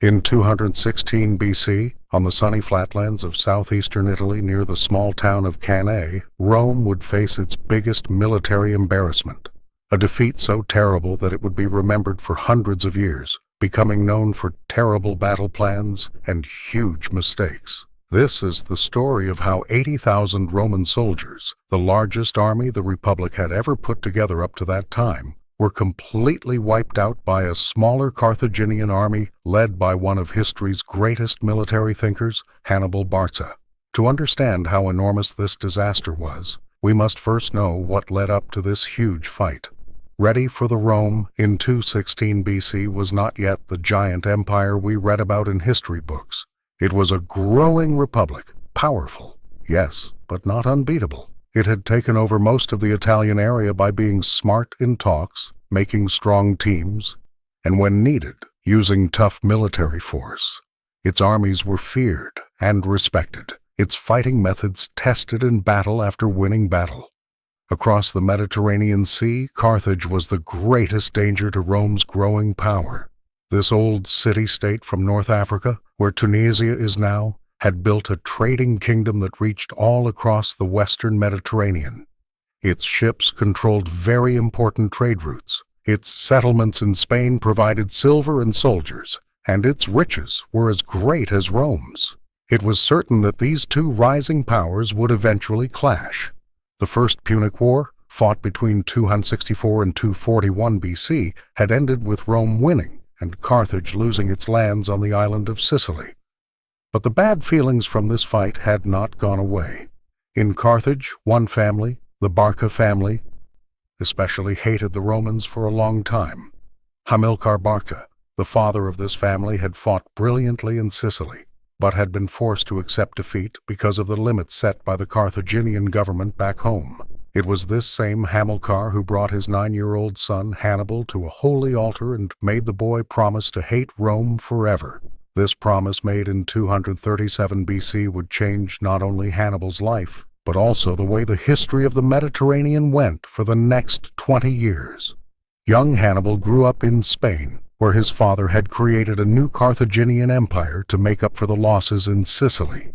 In 216 BC, on the sunny flatlands of southeastern Italy near the small town of Cannae, Rome would face its biggest military embarrassment, a defeat so terrible that it would be remembered for hundreds of years, becoming known for terrible battle plans and huge mistakes. This is the story of how 80,000 Roman soldiers, the largest army the Republic had ever put together up to that time, were completely wiped out by a smaller Carthaginian army led by one of history's greatest military thinkers, Hannibal Barca. To understand how enormous this disaster was, we must first know what led up to this huge fight. Ready for the Rome in 216 BC was not yet the giant empire we read about in history books. It was a growing republic, powerful, yes, but not unbeatable. It had taken over most of the Italian area by being smart in talks, making strong teams, and when needed, using tough military force. Its armies were feared and respected, its fighting methods tested in battle after winning battle. Across the Mediterranean Sea, Carthage was the greatest danger to Rome's growing power. This old city-state from North Africa, where Tunisia is now, had built a trading kingdom that reached all across the western Mediterranean. Its ships controlled very important trade routes. Its settlements in Spain provided silver and soldiers, and its riches were as great as Rome's. It was certain that these two rising powers would eventually clash. The First Punic War, fought between 264 and 241 BC, had ended with Rome winning and Carthage losing its lands on the island of Sicily. But the bad feelings from this fight had not gone away. In Carthage, one family, the Barca family, especially hated the Romans for a long time. Hamilcar Barca, the father of this family, had fought brilliantly in Sicily, but had been forced to accept defeat because of the limits set by the Carthaginian government back home. It was this same Hamilcar who brought his 9-year-old son Hannibal to a holy altar and made the boy promise to hate Rome forever. This promise made in 237 BC would change not only Hannibal's life, but also the way the history of the Mediterranean went for the next 20 years. Young Hannibal grew up in Spain, where his father had created a new Carthaginian empire to make up for the losses in Sicily.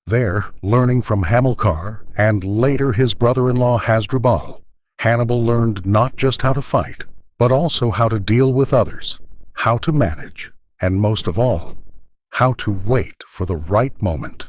There, learning from Hamilcar and later his brother-in-law Hasdrubal, Hannibal learned not just how to fight, but also how to deal with others, how to manage, and most of all, how to wait for the right moment.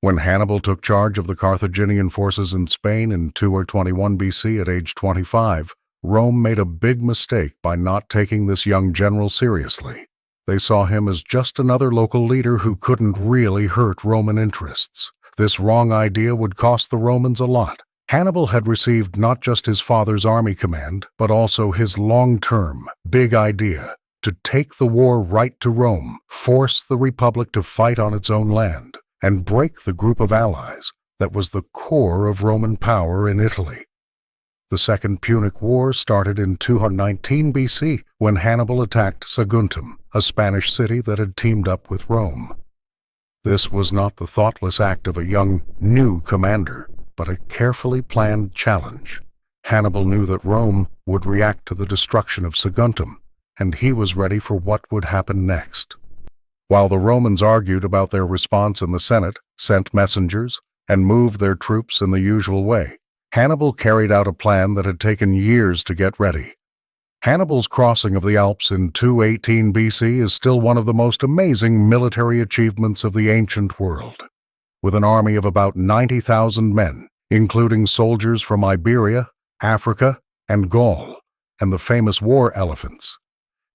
When Hannibal took charge of the Carthaginian forces in Spain in 221 BC at age 25, Rome made a big mistake by not taking this young general seriously. They saw him as just another local leader who couldn't really hurt Roman interests. This wrong idea would cost the Romans a lot. Hannibal had received not just his father's army command, but also his long-term, big idea to take the war right to Rome, force the Republic to fight on its own land, and break the group of allies that was the core of Roman power in Italy. The Second Punic War started in 219 BC when Hannibal attacked Saguntum, a Spanish city that had teamed up with Rome. This was not the thoughtless act of a young, new commander, but a carefully planned challenge. Hannibal knew that Rome would react to the destruction of Saguntum, and he was ready for what would happen next. While the Romans argued about their response in the Senate, sent messengers, and moved their troops in the usual way, Hannibal carried out a plan that had taken years to get ready. Hannibal's crossing of the Alps in 218 BC is still one of the most amazing military achievements of the ancient world. With an army of about 90,000 men, including soldiers from Iberia, Africa, and Gaul, and the famous war elephants,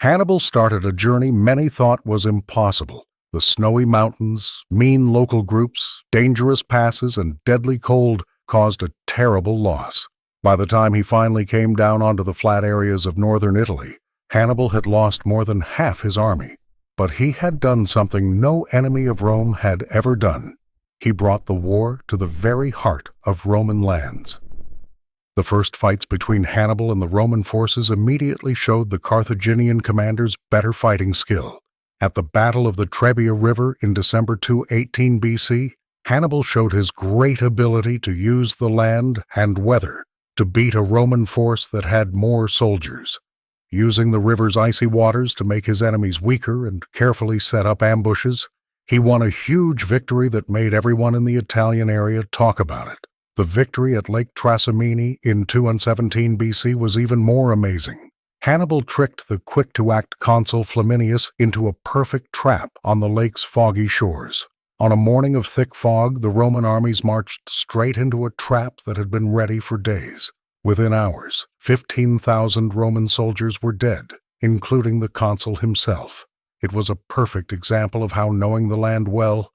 Hannibal started a journey many thought was impossible. The snowy mountains, mean local groups, dangerous passes, and deadly cold caused a terrible loss. By the time he finally came down onto the flat areas of northern Italy, Hannibal had lost more than half his army. But he had done something no enemy of Rome had ever done. He brought the war to the very heart of Roman lands. The first fights between Hannibal and the Roman forces immediately showed the Carthaginian commanders better fighting skill. At the Battle of the Trebia River in December 218 BC, Hannibal showed his great ability to use the land and weather to beat a Roman force that had more soldiers. Using the river's icy waters to make his enemies weaker and carefully set up ambushes, he won a huge victory that made everyone in the Italian area talk about it. The victory at Lake Trasimene in 217 BC was even more amazing. Hannibal tricked the quick-to-act consul Flaminius into a perfect trap on the lake's foggy shores. On a morning of thick fog, the Roman armies marched straight into a trap that had been ready for days. Within hours, 15,000 Roman soldiers were dead, including the consul himself. It was a perfect example of how knowing the land well,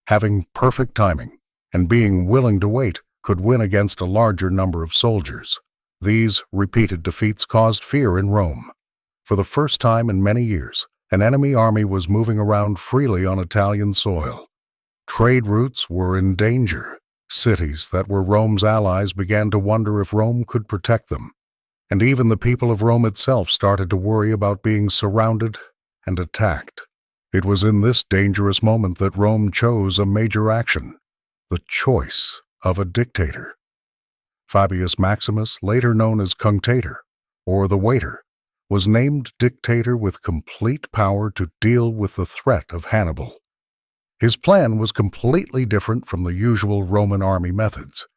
having perfect timing, and being willing to wait could win against a larger number of soldiers. These repeated defeats caused fear in Rome. For the first time in many years, an enemy army was moving around freely on Italian soil. Trade routes were in danger. Cities that were Rome's allies began to wonder if Rome could protect them. And even the people of Rome itself started to worry about being surrounded and attacked. It was in this dangerous moment that Rome chose a major action, the choice of a dictator. Fabius Maximus, later known as Cunctator, or the Waiter, was named dictator with complete power to deal with the threat of Hannibal. His plan was completely different from the usual Roman army methods.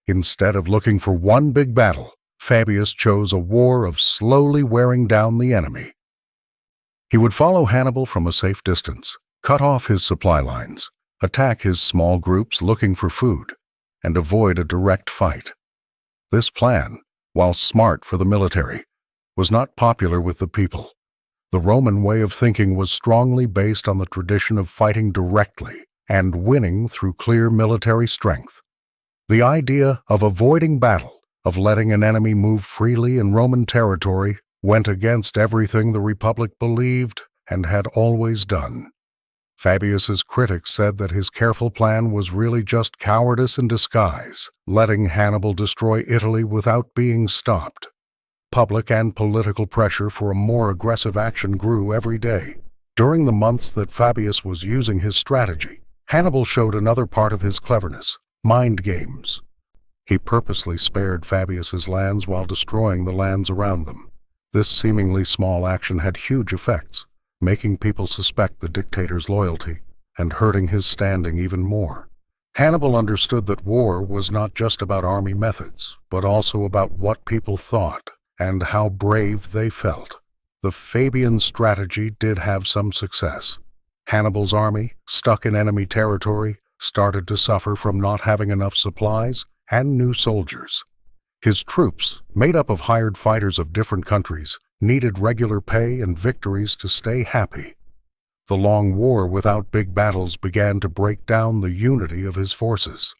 Instead of looking for one big battle, Fabius chose a war of slowly wearing down the enemy. He would follow Hannibal from a safe distance, cut off his supply lines, attack his small groups looking for food, and avoid a direct fight. This plan, while smart for the military, was not popular with the people. The Roman way of thinking was strongly based on the tradition of fighting directly and winning through clear military strength. The idea of avoiding battle, of letting an enemy move freely in Roman territory, went against everything the Republic believed and had always done. Fabius's critics said that his careful plan was really just cowardice in disguise, letting Hannibal destroy Italy without being stopped. Public and political pressure for a more aggressive action grew every day. During the months that Fabius was using his strategy, Hannibal showed another part of his cleverness: mind games. He purposely spared Fabius's lands while destroying the lands around them. This seemingly small action had huge effects, making people suspect the dictator's loyalty and hurting his standing even more. Hannibal understood that war was not just about army methods, but also about what people thought and how brave they felt. The Fabian strategy did have some success. Hannibal's army, stuck in enemy territory, started to suffer from not having enough supplies and new soldiers. His troops, made up of hired fighters of different countries, needed regular pay and victories to stay happy. The long war without big battles began to break down the unity of his forces.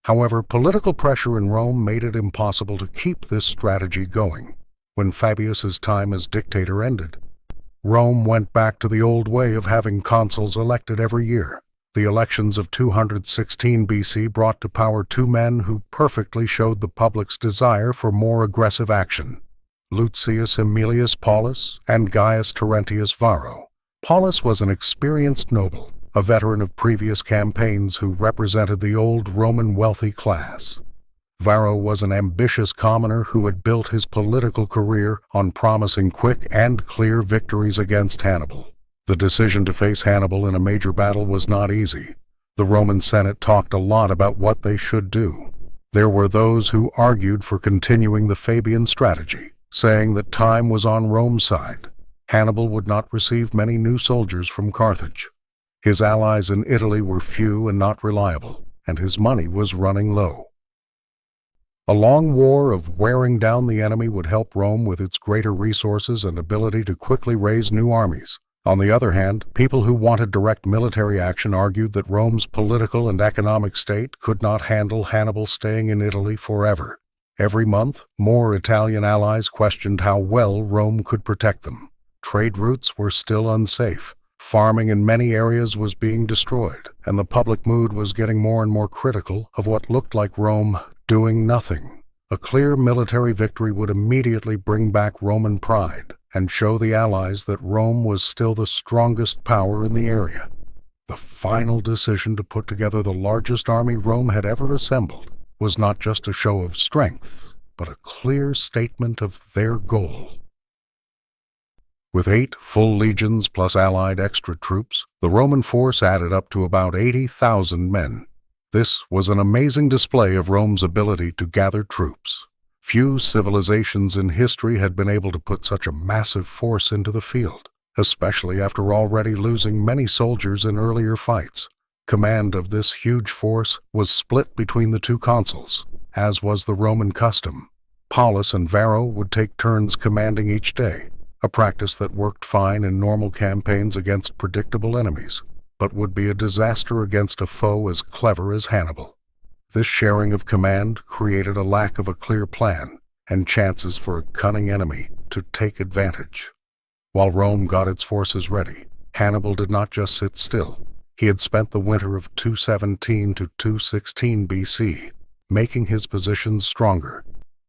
However, political pressure in Rome made it impossible to keep this strategy going. When Fabius's time as dictator ended, Rome went back to the old way of having consuls elected every year. The elections of 216 BC brought to power two men who perfectly showed the public's desire for more aggressive action: Lucius Aemilius Paulus and Gaius Terentius Varro. Paulus was an experienced noble, a veteran of previous campaigns who represented the old Roman wealthy class. Varro was an ambitious commoner who had built his political career on promising quick and clear victories against Hannibal. The decision to face Hannibal in a major battle was not easy. The Roman Senate talked a lot about what they should do. There were those who argued for continuing the Fabian strategy, saying that time was on Rome's side. Hannibal would not receive many new soldiers from Carthage. His allies in Italy were few and not reliable, and his money was running low. A long war of wearing down the enemy would help Rome with its greater resources and ability to quickly raise new armies. On the other hand, people who wanted direct military action argued that Rome's political and economic state could not handle Hannibal staying in Italy forever. Every month, more Italian allies questioned how well Rome could protect them. Trade routes were still unsafe. Farming in many areas was being destroyed, and the public mood was getting more and more critical of what looked like Rome doing nothing. A clear military victory would immediately bring back Roman pride and show the Allies that Rome was still the strongest power in the area. The final decision to put together the largest army Rome had ever assembled was not just a show of strength, but a clear statement of their goal. With 8 full legions plus allied extra troops, the Roman force added up to about 80,000 men. This was an amazing display of Rome's ability to gather troops. Few civilizations in history had been able to put such a massive force into the field, especially after already losing many soldiers in earlier fights. Command of this huge force was split between the two consuls, as was the Roman custom. Paulus and Varro would take turns commanding each day, a practice that worked fine in normal campaigns against predictable enemies, but would be a disaster against a foe as clever as Hannibal. This sharing of command created a lack of a clear plan and chances for a cunning enemy to take advantage. While Rome got its forces ready, Hannibal did not just sit still. He had spent the winter of 217 to 216 BC, making his positions stronger,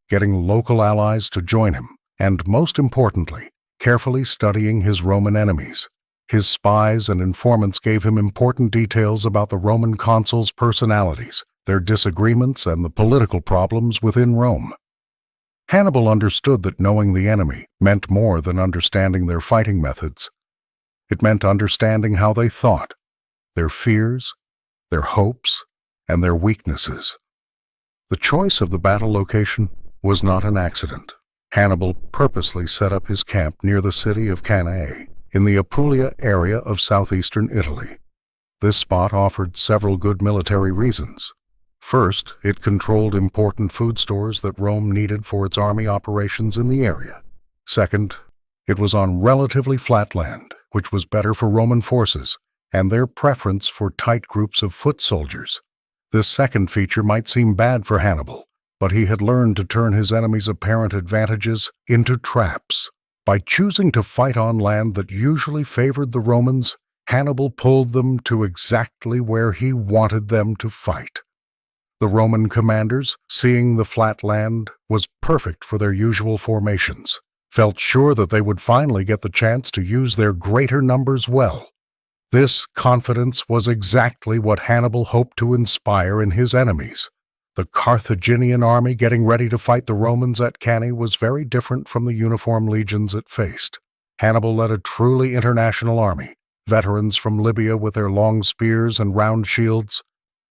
getting local allies to join him, and most importantly, carefully studying his Roman enemies. His spies and informants gave him important details about the Roman consuls' personalities, their disagreements, and the political problems within Rome. Hannibal understood that knowing the enemy meant more than understanding their fighting methods. It meant understanding how they thought, their fears, their hopes, and their weaknesses. The choice of the battle location was not an accident. Hannibal purposely set up his camp near the city of Cannae, in the Apulia area of southeastern Italy. This spot offered several good military reasons. First, it controlled important food stores that Rome needed for its army operations in the area. Second, it was on relatively flat land, which was better for Roman forces, and their preference for tight groups of foot soldiers. This second feature might seem bad for Hannibal, but he had learned to turn his enemies' apparent advantages into traps. By choosing to fight on land that usually favored the Romans, Hannibal pulled them to exactly where he wanted them to fight. The Roman commanders, seeing the flat land was perfect for their usual formations, felt sure that they would finally get the chance to use their greater numbers well. This confidence was exactly what Hannibal hoped to inspire in his enemies. The Carthaginian army getting ready to fight the Romans at Cannae was very different from the uniform legions it faced. Hannibal led a truly international army, veterans from Libya with their long spears and round shields,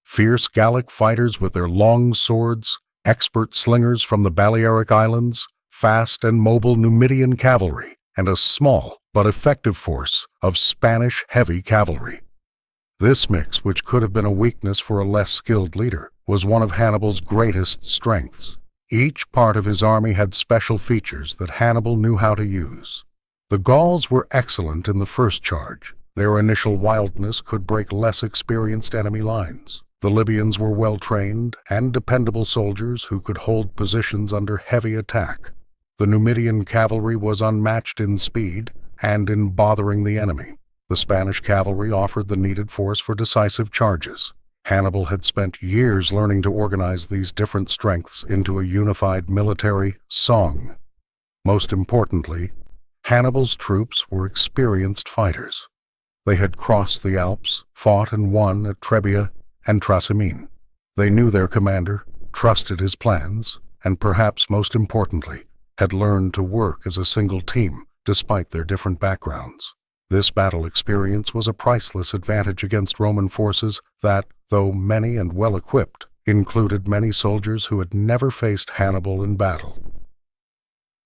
fierce Gallic fighters with their long swords, expert slingers from the Balearic Islands, fast and mobile Numidian cavalry, and a small but effective force of Spanish heavy cavalry. This mix, which could have been a weakness for a less skilled leader, was one of Hannibal's greatest strengths. Each part of his army had special features that Hannibal knew how to use. The Gauls were excellent in the first charge. Their initial wildness could break less experienced enemy lines. The Libyans were well-trained and dependable soldiers who could hold positions under heavy attack. The Numidian cavalry was unmatched in speed and in bothering the enemy. The Spanish cavalry offered the needed force for decisive charges. Hannibal had spent years learning to organize these different strengths into a unified military song. Most importantly, Hannibal's troops were experienced fighters. They had crossed the Alps, fought and won at Trebia and Trasimene. They knew their commander, trusted his plans, and perhaps most importantly, had learned to work as a single team despite their different backgrounds. This battle experience was a priceless advantage against Roman forces that, though many and well-equipped, included many soldiers who had never faced Hannibal in battle.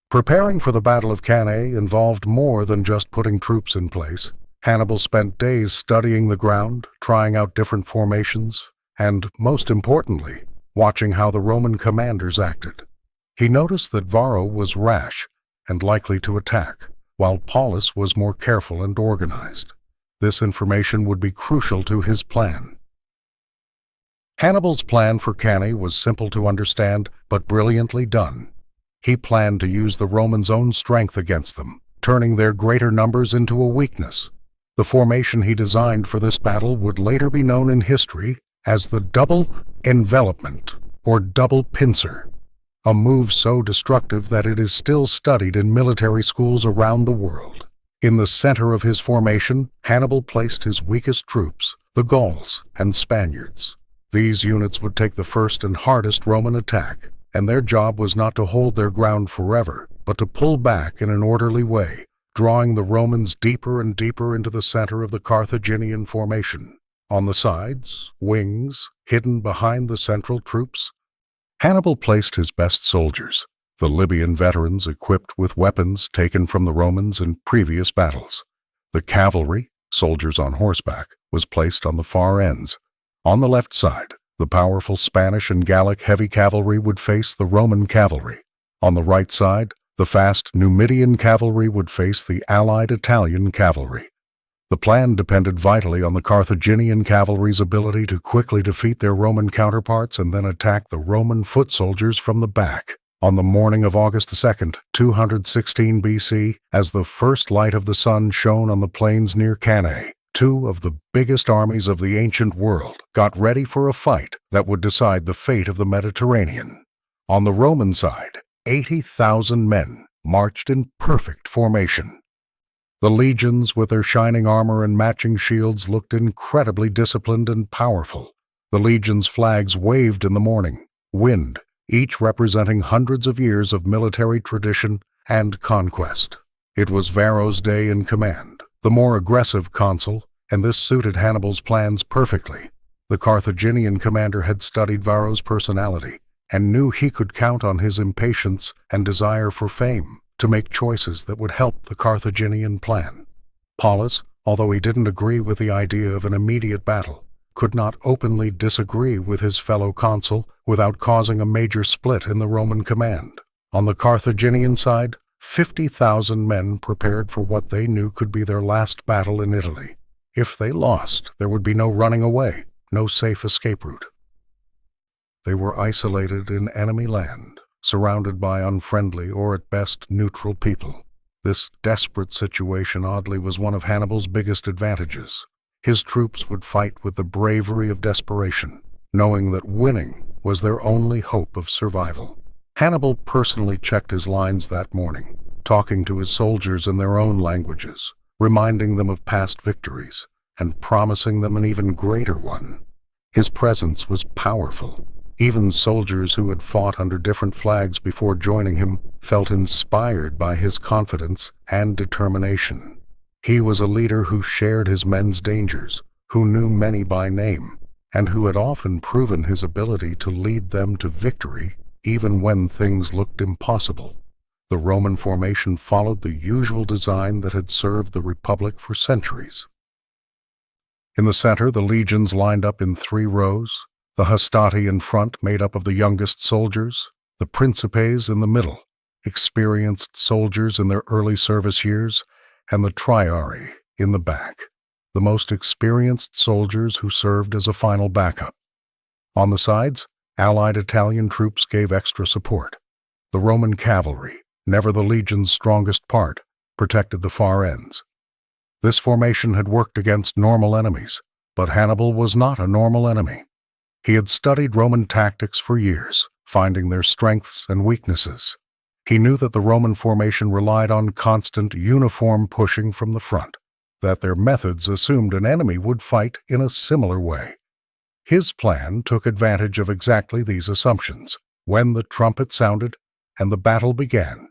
Preparing for the Battle of Cannae involved more than just putting troops in place. Hannibal spent days studying the ground, trying out different formations, and, most importantly, watching how the Roman commanders acted. He noticed that Varro was rash and likely to attack, while Paulus was more careful and organized. This information would be crucial to his plan. Hannibal's plan for Cannae was simple to understand, but brilliantly done. He planned to use the Romans' own strength against them, turning their greater numbers into a weakness. The formation he designed for this battle would later be known in history as the double-envelopment, or double pincer, a move so destructive that it is still studied in military schools around the world. In the center of his formation, Hannibal placed his weakest troops, the Gauls and Spaniards. These units would take the first and hardest Roman attack, and their job was not to hold their ground forever, but to pull back in an orderly way, drawing the Romans deeper and deeper into the center of the Carthaginian formation. On the sides, wings, hidden behind the central troops, Hannibal placed his best soldiers, the Libyan veterans equipped with weapons taken from the Romans in previous battles. The cavalry, soldiers on horseback, was placed on the far ends. On the left side, the powerful Spanish and Gallic heavy cavalry would face the Roman cavalry. On the right side, the fast Numidian cavalry would face the allied Italian cavalry. The plan depended vitally on the Carthaginian cavalry's ability to quickly defeat their Roman counterparts and then attack the Roman foot soldiers from the back. On the morning of August 2, 216 BC, as the first light of the sun shone on the plains near Cannae, two of the biggest armies of the ancient world got ready for a fight that would decide the fate of the Mediterranean. On the Roman side, 80,000 men marched in perfect formation. The legions, with their shining armor and matching shields, looked incredibly disciplined and powerful. The legions' flags waved in the morning wind, each representing hundreds of years of military tradition and conquest. It was Varro's day in command, the more aggressive consul, and this suited Hannibal's plans perfectly. The Carthaginian commander had studied Varro's personality and knew he could count on his impatience and desire for fame to make choices that would help the Carthaginian plan. Paulus, although he didn't agree with the idea of an immediate battle, could not openly disagree with his fellow consul without causing a major split in the Roman command. On the Carthaginian side, 50,000 men prepared for what they knew could be their last battle in Italy. If they lost, there would be no running away, no safe escape route. They were isolated in enemy land, surrounded by unfriendly or at best neutral people. This desperate situation oddly was one of Hannibal's biggest advantages. His troops would fight with the bravery of desperation, knowing that winning was their only hope of survival. Hannibal personally checked his lines that morning, talking to his soldiers in their own languages, reminding them of past victories, and promising them an even greater one. His presence was powerful. Even soldiers who had fought under different flags before joining him felt inspired by his confidence and determination. He was a leader who shared his men's dangers, who knew many by name, and who had often proven his ability to lead them to victory even when things looked impossible. The Roman formation followed the usual design that had served the Republic for centuries. In the center, the legions lined up in 3 rows, the hastati in front made up of the youngest soldiers, the principes in the middle, experienced soldiers in their early service years, and the triarii in the back, the most experienced soldiers who served as a final backup. On the sides, allied Italian troops gave extra support. The Roman cavalry, never the legion's strongest part, protected the far ends. This formation had worked against normal enemies, but Hannibal was not a normal enemy. He had studied Roman tactics for years, finding their strengths and weaknesses. He knew that the Roman formation relied on constant, uniform pushing from the front, that their methods assumed an enemy would fight in a similar way. His plan took advantage of exactly these assumptions when the trumpet sounded and the battle began.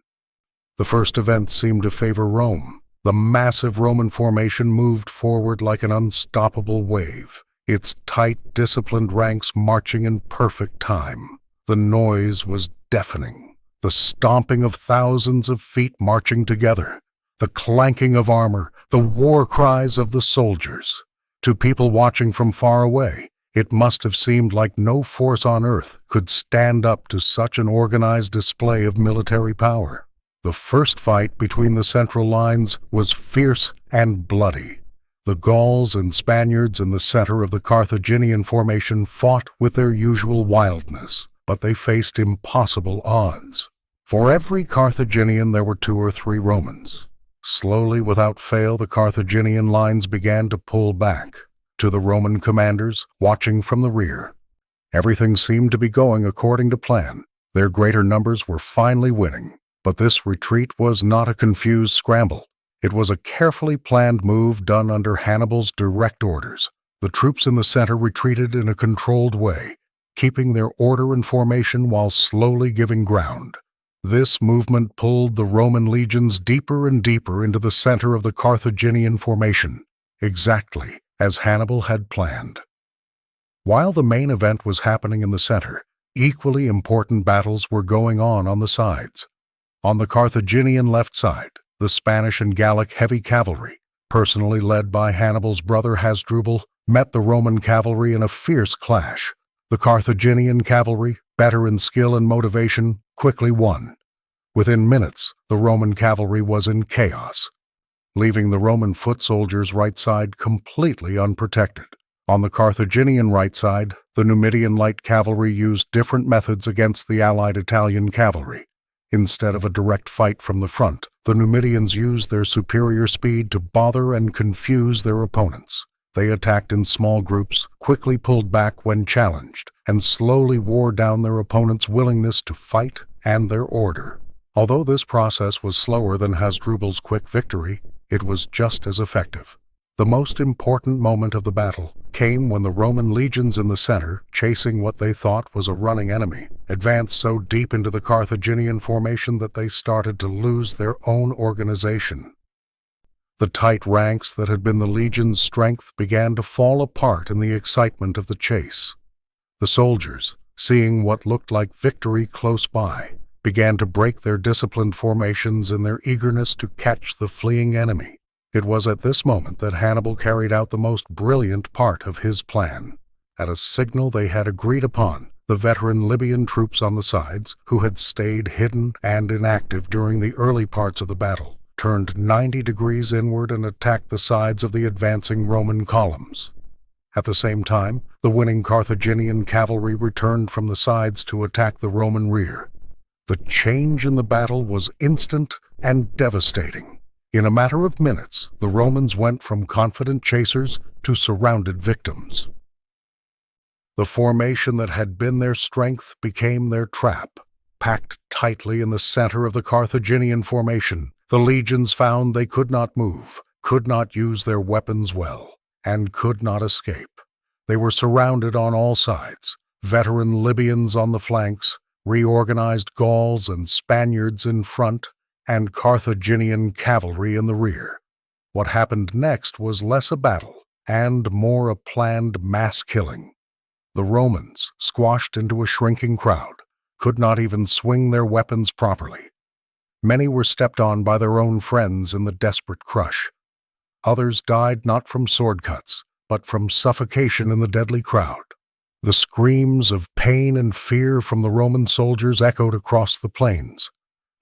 The first events seemed to favor Rome. The massive Roman formation moved forward like an unstoppable wave, its tight, disciplined ranks marching in perfect time. The noise was deafening, the stomping of thousands of feet marching together, the clanking of armor, the war cries of the soldiers. To people watching from far away, it must have seemed like no force on earth could stand up to such an organized display of military power. The first fight between the central lines was fierce and bloody. The Gauls and Spaniards in the center of the Carthaginian formation fought with their usual wildness, but they faced impossible odds. For every Carthaginian there were 2 or 3 Romans. Slowly, without fail, the Carthaginian lines began to pull back. To the Roman commanders, watching from the rear, everything seemed to be going according to plan. Their greater numbers were finally winning. But this retreat was not a confused scramble. It was a carefully planned move done under Hannibal's direct orders. The troops in the center retreated in a controlled way, keeping their order and formation while slowly giving ground. This movement pulled the Roman legions deeper and deeper into the center of the Carthaginian formation, exactly as Hannibal had planned. While the main event was happening in the center, equally important battles were going on the sides. On the Carthaginian left side, the Spanish and Gallic heavy cavalry, personally led by Hannibal's brother Hasdrubal, met the Roman cavalry in a fierce clash. The Carthaginian cavalry, better in skill and motivation, quickly won. Within minutes, the Roman cavalry was in chaos, leaving the Roman foot soldiers' right side completely unprotected. On the Carthaginian right side, the Numidian light cavalry used different methods against the allied Italian cavalry. Instead of a direct fight from the front, the Numidians used their superior speed to bother and confuse their opponents. They attacked in small groups, quickly pulled back when challenged, and slowly wore down their opponents' willingness to fight and their order. Although this process was slower than Hasdrubal's quick victory, it was just as effective. The most important moment of the battle came when the Roman legions in the center, chasing what they thought was a running enemy, advanced so deep into the Carthaginian formation that they started to lose their own organization. The tight ranks that had been the legion's strength began to fall apart in the excitement of the chase. The soldiers, seeing what looked like victory close by, began to break their disciplined formations in their eagerness to catch the fleeing enemy. It was at this moment that Hannibal carried out the most brilliant part of his plan. At a signal they had agreed upon, the veteran Libyan troops on the sides, who had stayed hidden and inactive during the early parts of the battle, turned 90 degrees inward and attacked the sides of the advancing Roman columns. At the same time, the winning Carthaginian cavalry returned from the sides to attack the Roman rear. The change in the battle was instant and devastating. In a matter of minutes, the Romans went from confident chasers to surrounded victims. The formation that had been their strength became their trap. Packed tightly in the center of the Carthaginian formation, the legions found they could not move, could not use their weapons well, and could not escape. They were surrounded on all sides, veteran Libyans on the flanks, reorganized Gauls and Spaniards in front, and Carthaginian cavalry in the rear. What happened next was less a battle and more a planned mass killing. The Romans, squashed into a shrinking crowd, could not even swing their weapons properly. Many were stepped on by their own friends in the desperate crush. Others died not from sword cuts, but from suffocation in the deadly crowd. The screams of pain and fear from the Roman soldiers echoed across the plains,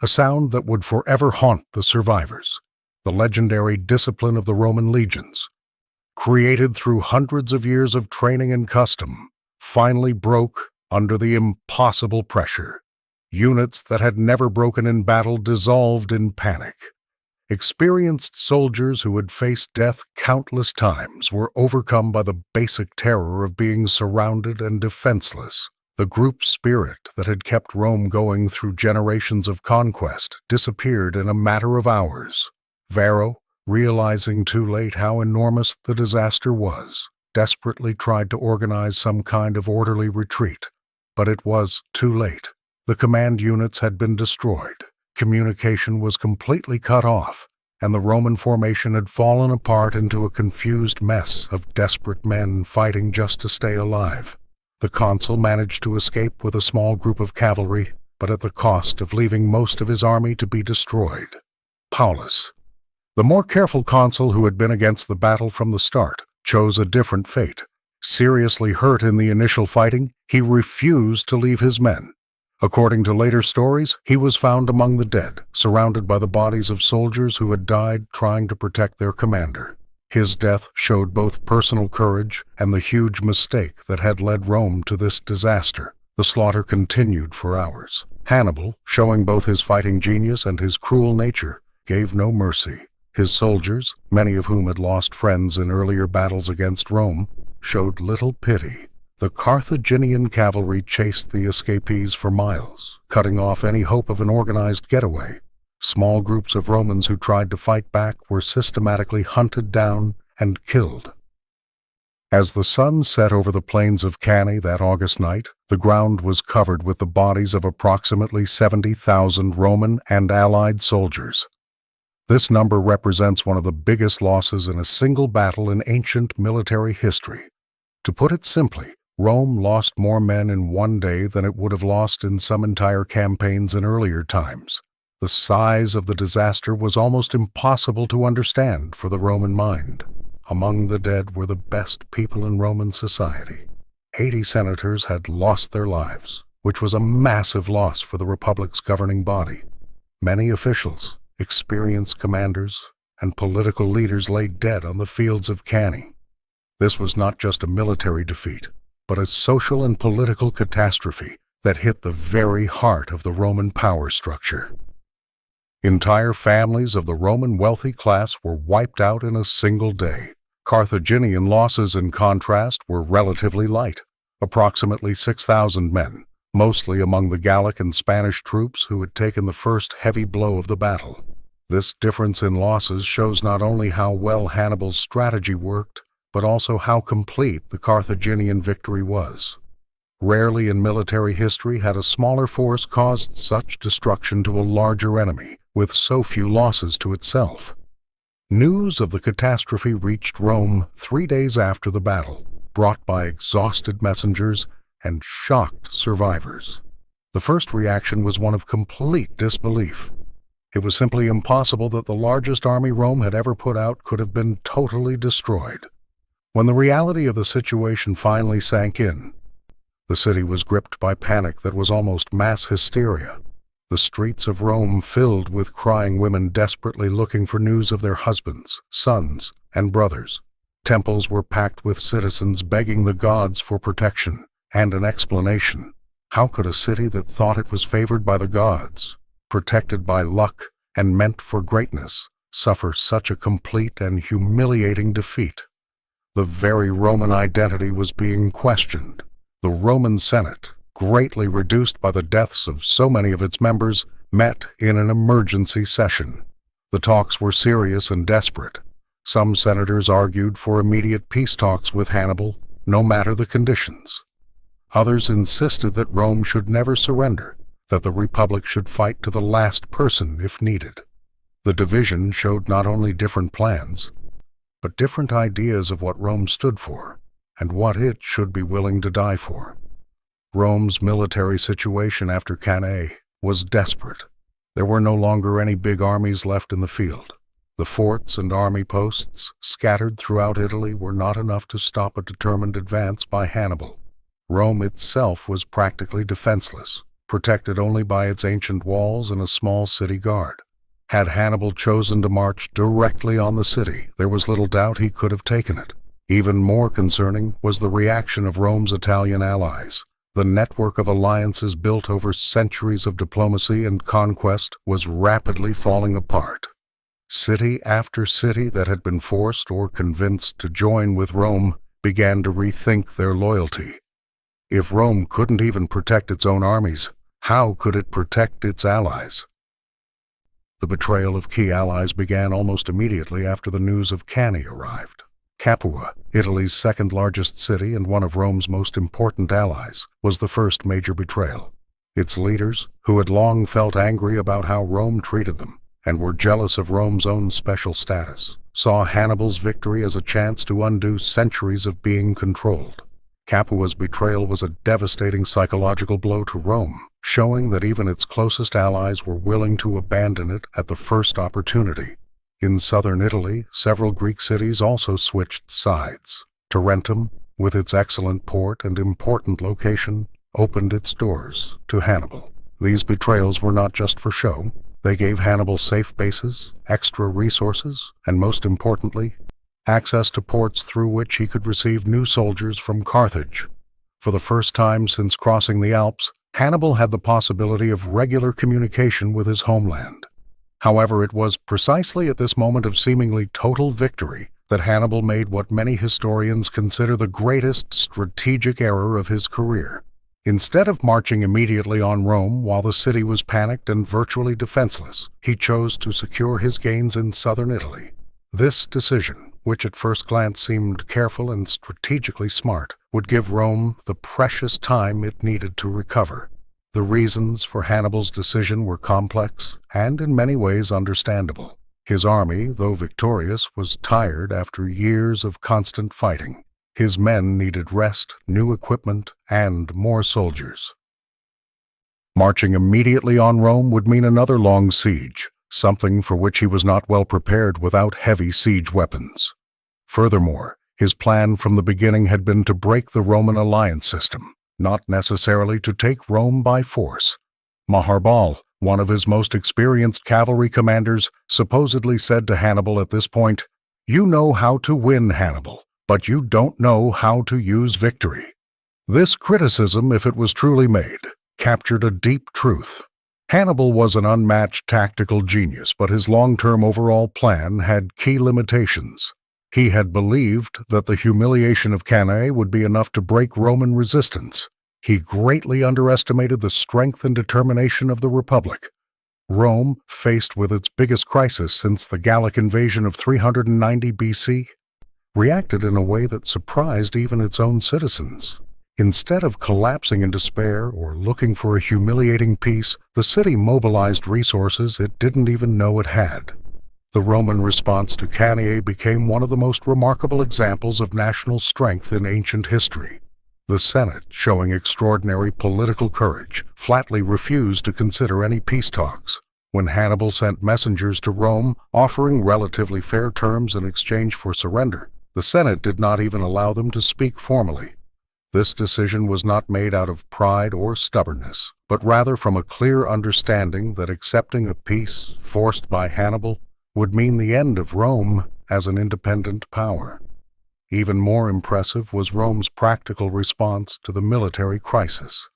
a sound that would forever haunt the survivors. The legendary discipline of the Roman legions, created through hundreds of years of training and custom, finally broke under the impossible pressure. Units that had never broken in battle dissolved in panic. Experienced soldiers who had faced death countless times were overcome by the basic terror of being surrounded and defenseless. The group spirit that had kept Rome going through generations of conquest disappeared in a matter of hours. Varro, realizing too late how enormous the disaster was, desperately tried to organize some kind of orderly retreat. But it was too late. The command units had been destroyed. Communication was completely cut off, and the Roman formation had fallen apart into a confused mess of desperate men fighting just to stay alive. The consul managed to escape with a small group of cavalry, but at the cost of leaving most of his army to be destroyed. Paulus, the more careful consul who had been against the battle from the start, chose a different fate. Seriously hurt in the initial fighting, he refused to leave his men. According to later stories, he was found among the dead, surrounded by the bodies of soldiers who had died trying to protect their commander. His death showed both personal courage and the huge mistake that had led Rome to this disaster. The slaughter continued for hours. Hannibal, showing both his fighting genius and his cruel nature, gave no mercy. His soldiers, many of whom had lost friends in earlier battles against Rome, showed little pity. The Carthaginian cavalry chased the escapees for miles, cutting off any hope of an organized getaway. Small groups of Romans who tried to fight back were systematically hunted down and killed. As the sun set over the plains of Cannae that August night, The ground was covered with the bodies of approximately 70,000 Roman and Allied soldiers. This number represents one of the biggest losses in a single battle in ancient military history. To put it simply, Rome lost more men in one day than it would have lost in some entire campaigns in earlier times. The size of the disaster was almost impossible to understand for the Roman mind. Among the dead were the best people in Roman society. 80 senators had lost their lives, which was a massive loss for the Republic's governing body. Many officials, experienced commanders, and political leaders lay dead on the fields of Cannae. This was not just a military defeat, but a social and political catastrophe that hit the very heart of the Roman power structure. Entire families of the Roman wealthy class were wiped out in a single day. Carthaginian losses, in contrast, were relatively light, approximately 6,000 men, mostly among the Gallic and Spanish troops who had taken the first heavy blow of the battle. This difference in losses shows not only how well Hannibal's strategy worked, but also how complete the Carthaginian victory was. Rarely in military history had a smaller force caused such destruction to a larger enemy, with so few losses to itself. News of the catastrophe reached Rome 3 days after the battle, brought by exhausted messengers and shocked survivors. The first reaction was one of complete disbelief. It was simply impossible that the largest army Rome had ever put out could have been totally destroyed. When the reality of the situation finally sank in, the city was gripped by panic that was almost mass hysteria. The streets of Rome filled with crying women desperately looking for news of their husbands, sons, and brothers. Temples were packed with citizens begging the gods for protection and an explanation. How could a city that thought it was favored by the gods, protected by luck, and meant for greatness, suffer such a complete and humiliating defeat? The very Roman identity was being questioned. The Roman Senate, greatly reduced by the deaths of so many of its members, met in an emergency session. The talks were serious and desperate. Some senators argued for immediate peace talks with Hannibal, no matter the conditions. Others insisted that Rome should never surrender, that the Republic should fight to the last person if needed. The division showed not only different plans, but different ideas of what Rome stood for and what it should be willing to die for. Rome's military situation after Cannae was desperate. There were no longer any big armies left in the field. The forts and army posts scattered throughout Italy were not enough to stop a determined advance by Hannibal. Rome itself was practically defenseless, protected only by its ancient walls and a small city guard. Had Hannibal chosen to march directly on the city, there was little doubt he could have taken it. Even more concerning was the reaction of Rome's Italian allies. The network of alliances built over centuries of diplomacy and conquest was rapidly falling apart. City after city that had been forced or convinced to join with Rome began to rethink their loyalty. If Rome couldn't even protect its own armies, how could it protect its allies? The betrayal of key allies began almost immediately after the news of Cannae arrived. Capua, Italy's second-largest city and one of Rome's most important allies, was the first major betrayal. Its leaders, who had long felt angry about how Rome treated them and were jealous of Rome's own special status, saw Hannibal's victory as a chance to undo centuries of being controlled. Capua's betrayal was a devastating psychological blow to Rome, showing that even its closest allies were willing to abandon it at the first opportunity. In southern Italy, several Greek cities also switched sides. Tarentum, with its excellent port and important location, opened its doors to Hannibal. These betrayals were not just for show. They gave Hannibal safe bases, extra resources, and most importantly, access to ports through which he could receive new soldiers from Carthage. For the first time since crossing the Alps, Hannibal had the possibility of regular communication with his homeland. However, it was precisely at this moment of seemingly total victory that Hannibal made what many historians consider the greatest strategic error of his career. Instead of marching immediately on Rome while the city was panicked and virtually defenseless, he chose to secure his gains in southern Italy. This decision, which at first glance seemed careful and strategically smart, would give Rome the precious time it needed to recover. The reasons for Hannibal's decision were complex and in many ways understandable. His army, though victorious, was tired after years of constant fighting. His men needed rest, new equipment, and more soldiers. Marching immediately on Rome would mean another long siege, something for which he was not well prepared without heavy siege weapons. Furthermore, his plan from the beginning had been to break the Roman alliance system, not necessarily to take Rome by force. Hannibal, one of his most experienced cavalry commanders, supposedly said to Hannibal at this point, "You know how to win, Hannibal, but you don't know how to use victory." This criticism, if it was truly made, captured a deep truth. Hannibal was an unmatched tactical genius, but his long-term overall plan had key limitations. He had believed that the humiliation of Cannae would be enough to break Roman resistance. He greatly underestimated the strength and determination of the Republic. Rome, faced with its biggest crisis since the Gallic invasion of 390 BC, reacted in a way that surprised even its own citizens. Instead of collapsing in despair or looking for a humiliating peace, the city mobilized resources it didn't even know it had. The Roman response to Cannae became one of the most remarkable examples of national strength in ancient history. The Senate, showing extraordinary political courage, flatly refused to consider any peace talks. When Hannibal sent messengers to Rome offering relatively fair terms in exchange for surrender, the Senate did not even allow them to speak formally. This decision was not made out of pride or stubbornness, but rather from a clear understanding that accepting a peace forced by Hannibal would mean the end of Rome as an independent power. Even more impressive was Rome's practical response to the military crisis.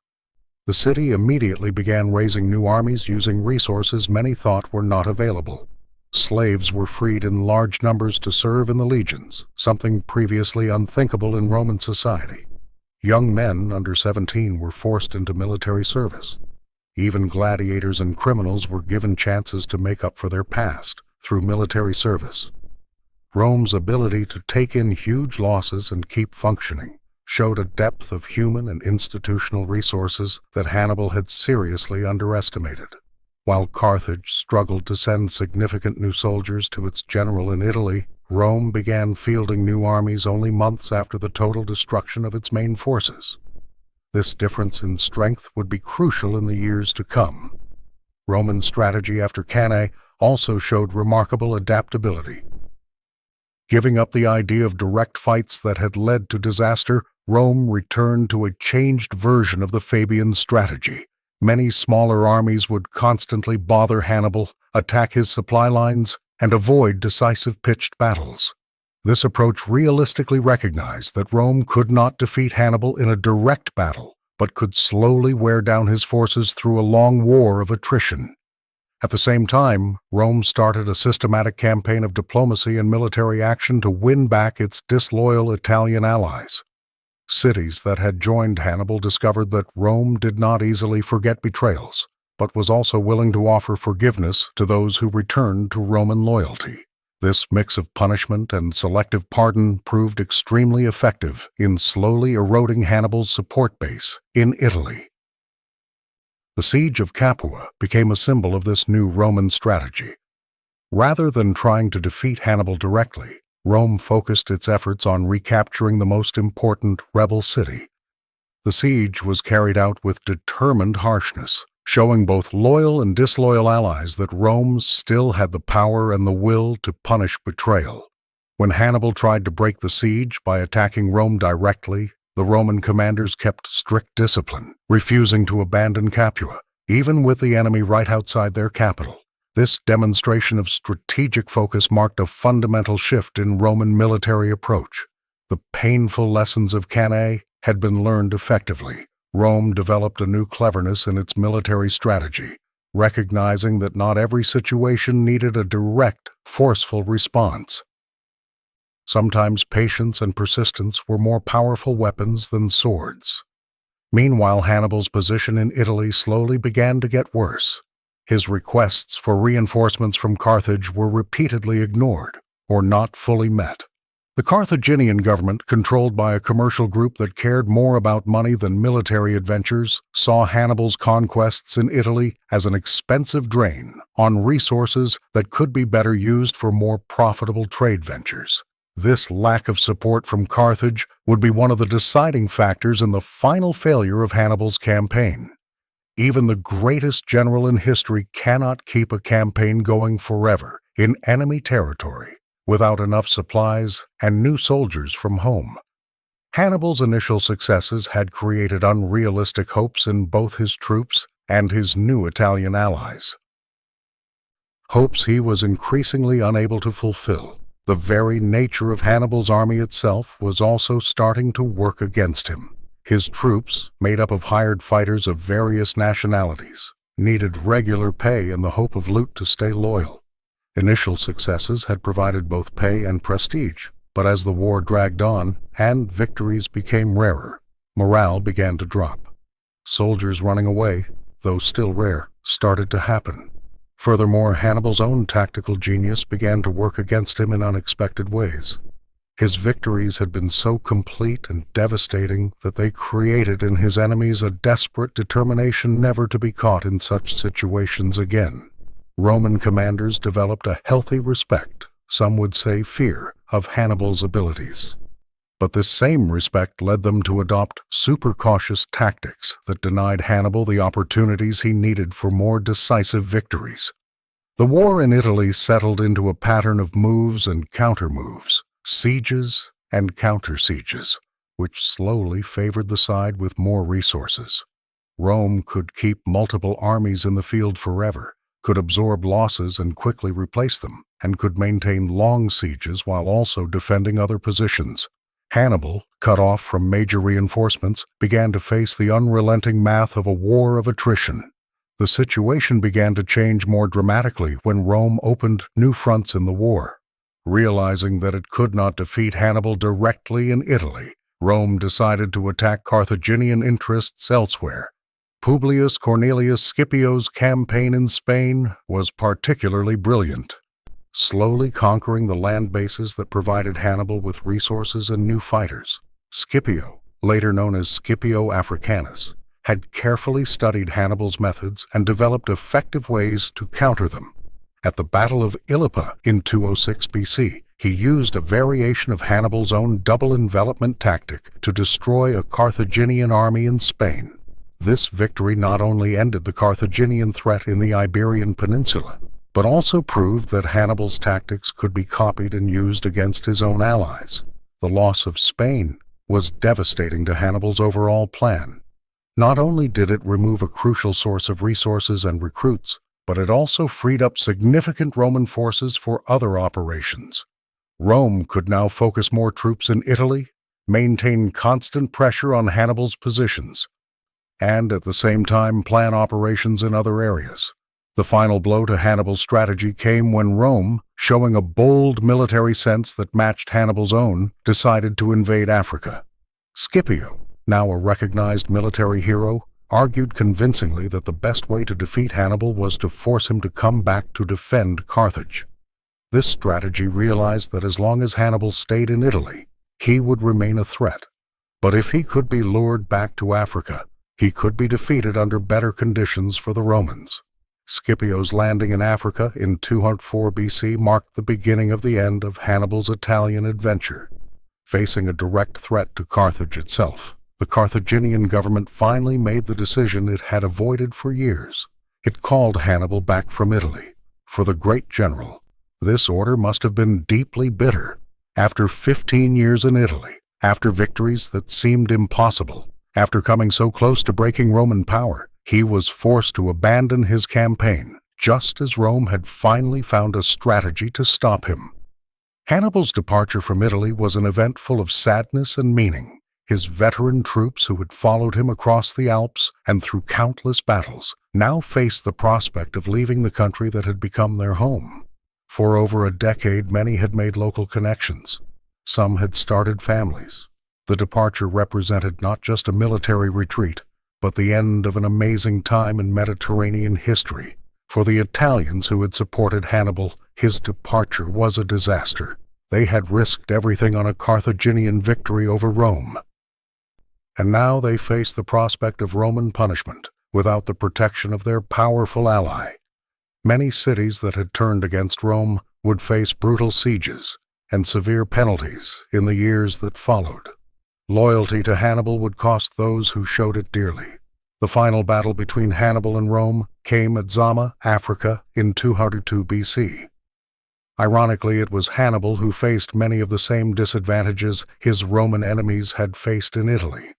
The city immediately began raising new armies using resources many thought were not available. Slaves were freed in large numbers to serve in the legions, something previously unthinkable in Roman society. Young men under 17 were forced into military service. Even gladiators and criminals were given chances to make up for their past through military service. Rome's ability to take in huge losses and keep functioning showed a depth of human and institutional resources that Hannibal had seriously underestimated. While Carthage struggled to send significant new soldiers to its general in Italy, Rome began fielding new armies only months after the total destruction of its main forces. This difference in strength would be crucial in the years to come. Roman strategy after Cannae also showed remarkable adaptability. Giving up the idea of direct fights that had led to disaster, Rome returned to a changed version of the Fabian strategy. Many smaller armies would constantly bother Hannibal, attack his supply lines, and avoid decisive pitched battles. This approach realistically recognized that Rome could not defeat Hannibal in a direct battle, but could slowly wear down his forces through a long war of attrition. At the same time, Rome started a systematic campaign of diplomacy and military action to win back its disloyal Italian allies. Cities that had joined Hannibal discovered that Rome did not easily forget betrayals, but was also willing to offer forgiveness to those who returned to Roman loyalty. This mix of punishment and selective pardon proved extremely effective in slowly eroding Hannibal's support base in Italy. The siege of Capua became a symbol of this new Roman strategy. Rather than trying to defeat Hannibal directly, Rome focused its efforts on recapturing the most important rebel city. The siege was carried out with determined harshness, showing both loyal and disloyal allies that Rome still had the power and the will to punish betrayal. When Hannibal tried to break the siege by attacking Rome directly, the Roman commanders kept strict discipline, refusing to abandon Capua, even with the enemy right outside their capital. This demonstration of strategic focus marked a fundamental shift in Roman military approach. The painful lessons of Cannae had been learned effectively. Rome developed a new cleverness in its military strategy, recognizing that not every situation needed a direct, forceful response. Sometimes patience and persistence were more powerful weapons than swords. Meanwhile, Hannibal's position in Italy slowly began to get worse. His requests for reinforcements from Carthage were repeatedly ignored or not fully met. The Carthaginian government, controlled by a commercial group that cared more about money than military adventures, saw Hannibal's conquests in Italy as an expensive drain on resources that could be better used for more profitable trade ventures. This lack of support from Carthage would be one of the deciding factors in the final failure of Hannibal's campaign. Even the greatest general in history cannot keep a campaign going forever in enemy territory without enough supplies and new soldiers from home. Hannibal's initial successes had created unrealistic hopes in both his troops and his new Italian allies. Hopes he was increasingly unable to fulfill. The very nature of Hannibal's army itself was also starting to work against him. His troops, made up of hired fighters of various nationalities, needed regular pay in the hope of loot to stay loyal. Initial successes had provided both pay and prestige, but as the war dragged on and victories became rarer, morale began to drop. Soldiers running away, though still rare, started to happen. Furthermore, Hannibal's own tactical genius began to work against him in unexpected ways. His victories had been so complete and devastating that they created in his enemies a desperate determination never to be caught in such situations again. Roman commanders developed a healthy respect, some would say fear, of Hannibal's abilities. But this same respect led them to adopt super-cautious tactics that denied Hannibal the opportunities he needed for more decisive victories. The war in Italy settled into a pattern of moves and counter-moves, sieges and counter-sieges, which slowly favored the side with more resources. Rome could keep multiple armies in the field forever, could absorb losses and quickly replace them, and could maintain long sieges while also defending other positions. Hannibal, cut off from major reinforcements, began to face the unrelenting math of a war of attrition. The situation began to change more dramatically when Rome opened new fronts in the war. Realizing that it could not defeat Hannibal directly in Italy, Rome decided to attack Carthaginian interests elsewhere. Publius Cornelius Scipio's campaign in Spain was particularly brilliant. Slowly conquering the land bases that provided Hannibal with resources and new fighters, Scipio, later known as Scipio Africanus, had carefully studied Hannibal's methods and developed effective ways to counter them. At the Battle of Ilipa in 206 BC, he used a variation of Hannibal's own double-envelopment tactic to destroy a Carthaginian army in Spain. This victory not only ended the Carthaginian threat in the Iberian Peninsula, but also proved that Hannibal's tactics could be copied and used against his own allies. The loss of Spain was devastating to Hannibal's overall plan. Not only did it remove a crucial source of resources and recruits, but it also freed up significant Roman forces for other operations. Rome could now focus more troops in Italy, maintain constant pressure on Hannibal's positions, and at the same time plan operations in other areas. The final blow to Hannibal's strategy came when Rome, showing a bold military sense that matched Hannibal's own, decided to invade Africa. Scipio, now a recognized military hero, argued convincingly that the best way to defeat Hannibal was to force him to come back to defend Carthage. This strategy realized that as long as Hannibal stayed in Italy, he would remain a threat. But if he could be lured back to Africa, he could be defeated under better conditions for the Romans. Scipio's landing in Africa in 204 BC marked the beginning of the end of Hannibal's Italian adventure. Facing a direct threat to Carthage itself, the Carthaginian government finally made the decision it had avoided for years. It called Hannibal back from Italy. For the great general, this order must have been deeply bitter. After 15 years in Italy, after victories that seemed impossible, after coming so close to breaking Roman power, he was forced to abandon his campaign, just as Rome had finally found a strategy to stop him. Hannibal's departure from Italy was an event full of sadness and meaning. His veteran troops who had followed him across the Alps and through countless battles now faced the prospect of leaving the country that had become their home. For over a decade, many had made local connections. Some had started families. The departure represented not just a military retreat, but the end of an amazing time in Mediterranean history. For the Italians who had supported Hannibal, his departure was a disaster. They had risked everything on a Carthaginian victory over Rome. And now they faced the prospect of Roman punishment without the protection of their powerful ally. Many cities that had turned against Rome would face brutal sieges and severe penalties in the years that followed. Loyalty to Hannibal would cost those who showed it dearly. The final battle between Hannibal and Rome came at Zama, Africa, in 202 BC. Ironically, it was Hannibal who faced many of the same disadvantages his Roman enemies had faced in Italy.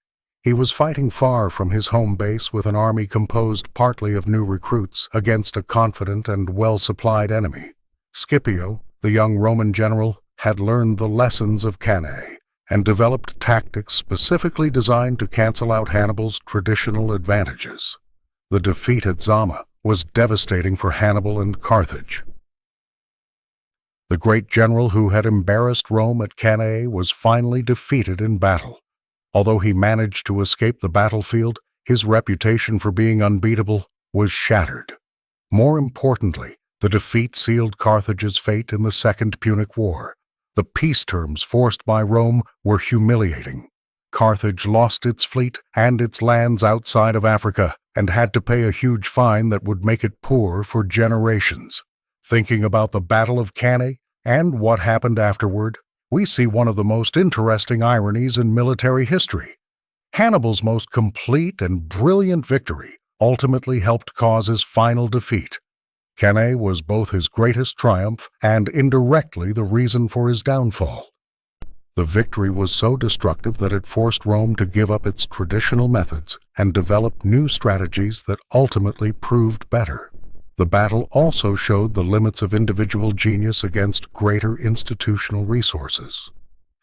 He was fighting far from his home base with an army composed partly of new recruits against a confident and well-supplied enemy. Scipio, the young Roman general, had learned the lessons of Cannae and developed tactics specifically designed to cancel out Hannibal's traditional advantages. The defeat at Zama was devastating for Hannibal and Carthage. The great general who had embarrassed Rome at Cannae was finally defeated in battle. Although he managed to escape the battlefield, his reputation for being unbeatable was shattered. More importantly, the defeat sealed Carthage's fate in the Second Punic War. The peace terms forced by Rome were humiliating. Carthage lost its fleet and its lands outside of Africa and had to pay a huge fine that would make it poor for generations. Thinking about the Battle of Cannae and what happened afterward, we see one of the most interesting ironies in military history. Hannibal's most complete and brilliant victory ultimately helped cause his final defeat. Cannae was both his greatest triumph and indirectly the reason for his downfall. The victory was so destructive that it forced Rome to give up its traditional methods and develop new strategies that ultimately proved better. The battle also showed the limits of individual genius against greater institutional resources.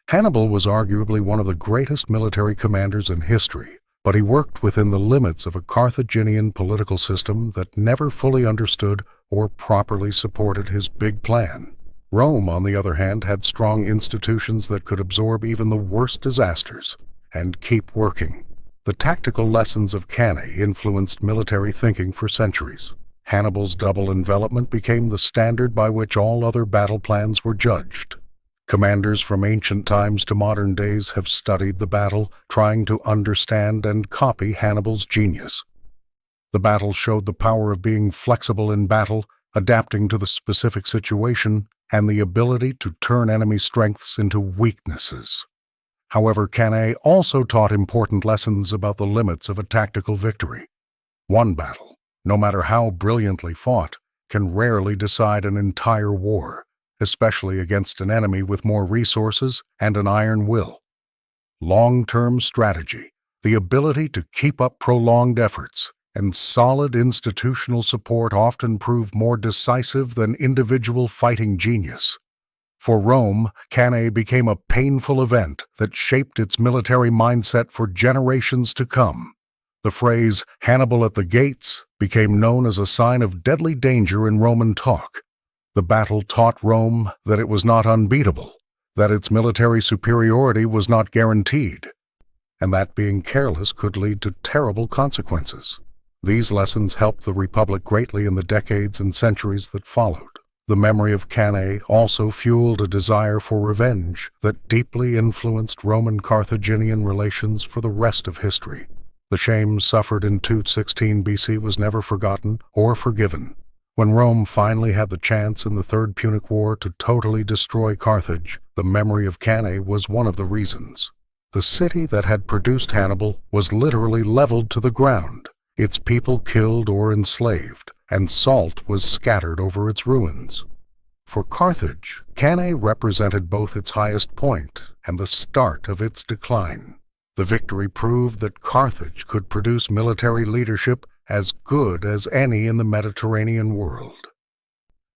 Hannibal was arguably one of the greatest military commanders in history, but he worked within the limits of a Carthaginian political system that never fully understood or properly supported his big plan. Rome, on the other hand, had strong institutions that could absorb even the worst disasters and keep working. The tactical lessons of Cannae influenced military thinking for centuries. Hannibal's double-envelopment became the standard by which all other battle plans were judged. Commanders from ancient times to modern days have studied the battle, trying to understand and copy Hannibal's genius. The battle showed the power of being flexible in battle, adapting to the specific situation, and the ability to turn enemy strengths into weaknesses. However, Cannae also taught important lessons about the limits of a tactical victory. One battle, no matter how brilliantly fought, can rarely decide an entire war, especially against an enemy with more resources and an iron will. Long-term strategy, the ability to keep up prolonged efforts, and solid institutional support often prove more decisive than individual fighting genius. For Rome, Cannae became a painful event that shaped its military mindset for generations to come. The phrase, "Hannibal at the gates," became known as a sign of deadly danger in Roman talk. The battle taught Rome that it was not unbeatable, that its military superiority was not guaranteed, and that being careless could lead to terrible consequences. These lessons helped the Republic greatly in the decades and centuries that followed. The memory of Cannae also fueled a desire for revenge that deeply influenced Roman-Carthaginian relations for the rest of history. The shame suffered in 216 BC was never forgotten or forgiven. When Rome finally had the chance in the Third Punic War to totally destroy Carthage, the memory of Cannae was one of the reasons. The city that had produced Hannibal was literally leveled to the ground, its people killed or enslaved, and salt was scattered over its ruins. For Carthage, Cannae represented both its highest point and the start of its decline. The victory proved that Carthage could produce military leadership as good as any in the Mediterranean world.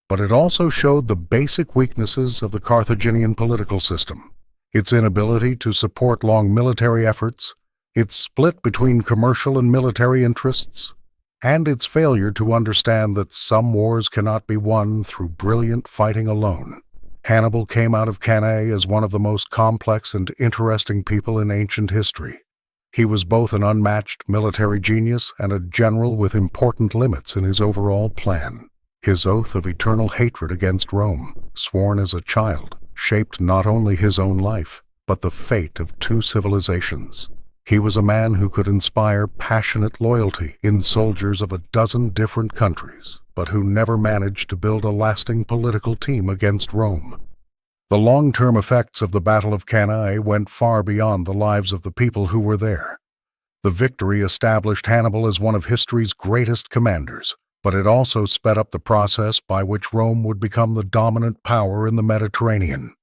But it also showed the basic weaknesses of the Carthaginian political system: its inability to support long military efforts, its split between commercial and military interests, and its failure to understand that some wars cannot be won through brilliant fighting alone. Hannibal came out of Cannae as one of the most complex and interesting people in ancient history. He was both an unmatched military genius and a general with important limits in his overall plan. His oath of eternal hatred against Rome, sworn as a child, shaped not only his own life, but the fate of two civilizations. He was a man who could inspire passionate loyalty in soldiers of a dozen different countries, but who never managed to build a lasting political team against Rome. The long-term effects of the Battle of Cannae went far beyond the lives of the people who were there. The victory established Hannibal as one of history's greatest commanders, but it also sped up the process by which Rome would become the dominant power in the Mediterranean.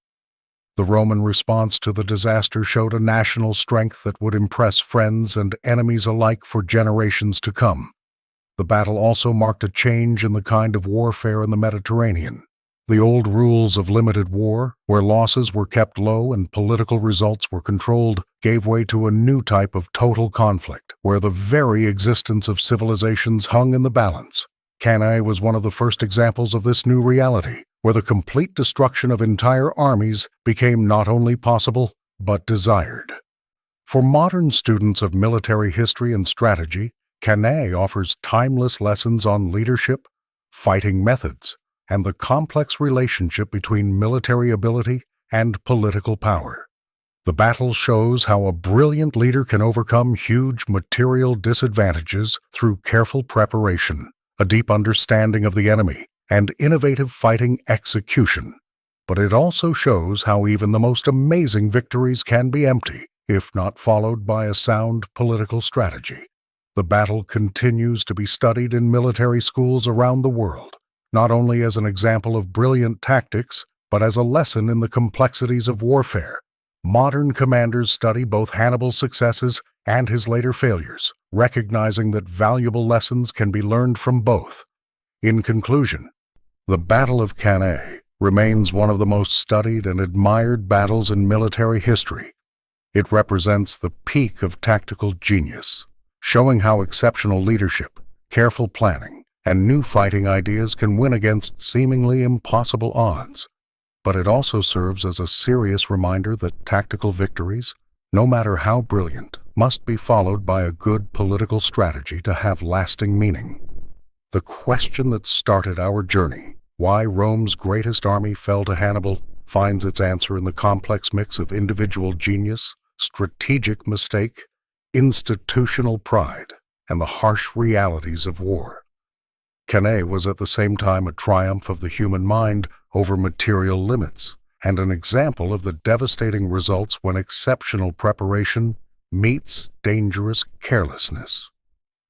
The Roman response to the disaster showed a national strength that would impress friends and enemies alike for generations to come. The battle also marked a change in the kind of warfare in the Mediterranean. The old rules of limited war, where losses were kept low and political results were controlled, gave way to a new type of total conflict, where the very existence of civilizations hung in the balance. Cannae was one of the first examples of this new reality, where the complete destruction of entire armies became not only possible, but desired. For modern students of military history and strategy, Cannae offers timeless lessons on leadership, fighting methods, and the complex relationship between military ability and political power. The battle shows how a brilliant leader can overcome huge material disadvantages through careful preparation, a deep understanding of the enemy, and innovative fighting execution. But it also shows how even the most amazing victories can be empty, if not followed by a sound political strategy. The battle continues to be studied in military schools around the world, not only as an example of brilliant tactics, but as a lesson in the complexities of warfare. Modern commanders study both Hannibal's successes and his later failures, recognizing that valuable lessons can be learned from both. In conclusion, the Battle of Cannae remains one of the most studied and admired battles in military history. It represents the peak of tactical genius, showing how exceptional leadership, careful planning, and new fighting ideas can win against seemingly impossible odds. But it also serves as a serious reminder that tactical victories, no matter how brilliant, must be followed by a good political strategy to have lasting meaning. The question that started our journey, why Rome's greatest army fell to Hannibal, finds its answer in the complex mix of individual genius, strategic mistake, institutional pride, and the harsh realities of war. Cannae was at the same time a triumph of the human mind over material limits, and an example of the devastating results when exceptional preparation meets dangerous carelessness.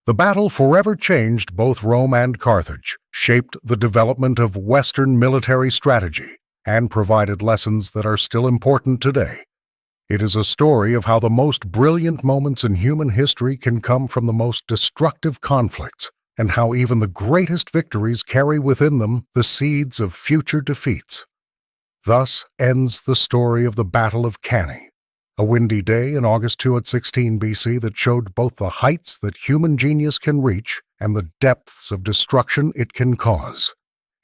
The battle forever changed both Rome and Carthage, shaped the development of Western military strategy, and provided lessons that are still important today. It is a story of how the most brilliant moments in human history can come from the most destructive conflicts, and how even the greatest victories carry within them the seeds of future defeats. Thus ends the story of the Battle of Cannae, a windy day in August 216 BC that showed both the heights that human genius can reach and the depths of destruction it can cause.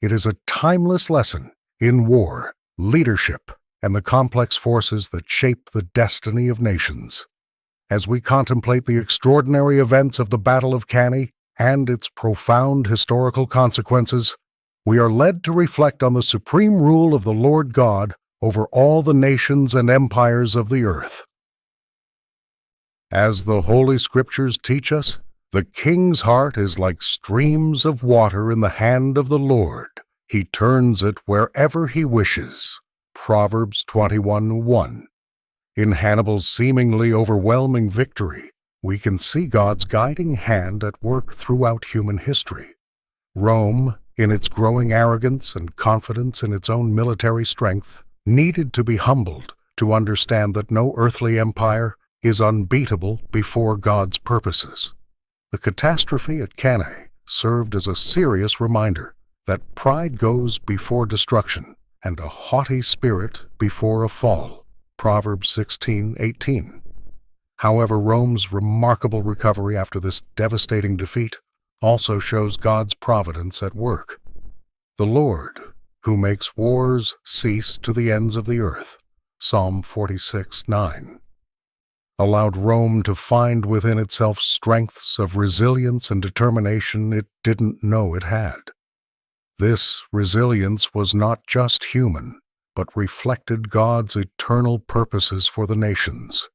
It is a timeless lesson in war, leadership, and the complex forces that shape the destiny of nations. As we contemplate the extraordinary events of the Battle of Cannae and its profound historical consequences, we are led to reflect on the supreme rule of the Lord God over all the nations and empires of the earth. As the Holy Scriptures teach us, the king's heart is like streams of water in the hand of the Lord. He turns it wherever he wishes. Proverbs 21:1. In Hannibal's seemingly overwhelming victory, we can see God's guiding hand at work throughout human history. Rome, in its growing arrogance and confidence in its own military strength, needed to be humbled to understand that no earthly empire is unbeatable before God's purposes. The catastrophe at Cannae served as a serious reminder that pride goes before destruction and a haughty spirit before a fall. Proverbs 16:18. However, Rome's remarkable recovery after this devastating defeat also shows God's providence at work. The Lord, who makes wars cease to the ends of the earth, Psalm 46:9, allowed Rome to find within itself strengths of resilience and determination it didn't know it had. This resilience was not just human, but reflected God's eternal purposes for the nations.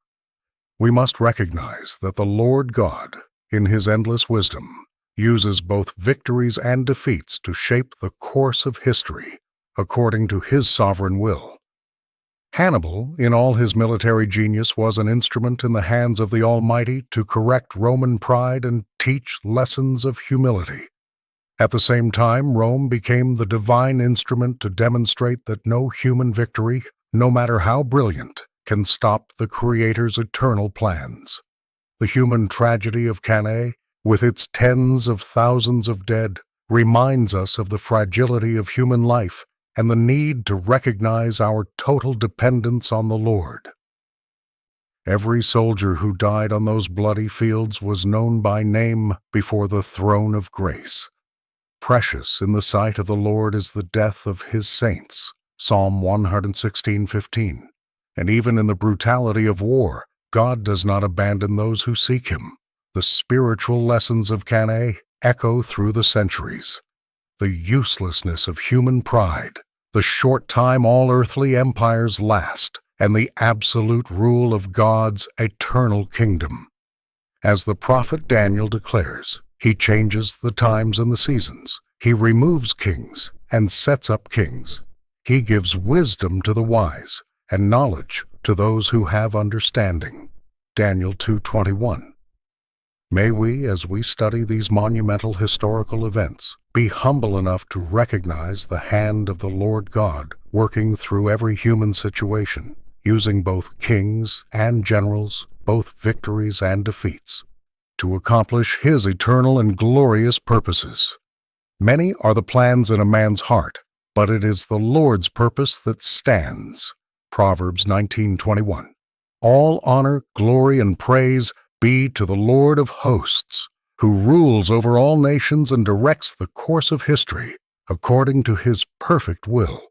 We must recognize that the Lord God, in His endless wisdom, uses both victories and defeats to shape the course of history according to His sovereign will. Hannibal, in all his military genius, was an instrument in the hands of the Almighty to correct Roman pride and teach lessons of humility. At the same time, Rome became the divine instrument to demonstrate that no human victory, no matter how brilliant, can stop the Creator's eternal plans. The human tragedy of Cannae, with its tens of thousands of dead, reminds us of the fragility of human life and the need to recognize our total dependence on the Lord. Every soldier who died on those bloody fields was known by name before the throne of grace. Precious in the sight of the Lord is the death of His saints, Psalm 116:15. And even in the brutality of war, God does not abandon those who seek Him. The spiritual lessons of Cannae echo through the centuries. The uselessness of human pride, the short time all earthly empires last, and the absolute rule of God's eternal kingdom. As the prophet Daniel declares, He changes the times and the seasons. He removes kings and sets up kings. He gives wisdom to the wise and knowledge to those who have understanding. Daniel 2:21. May we, as we study these monumental historical events, be humble enough to recognize the hand of the Lord God working through every human situation, using both kings and generals, both victories and defeats, to accomplish His eternal and glorious purposes. Many are the plans in a man's heart, but it is the Lord's purpose that stands. Proverbs 19:21. All honor, glory, and praise be to the Lord of hosts, who rules over all nations and directs the course of history according to His perfect will.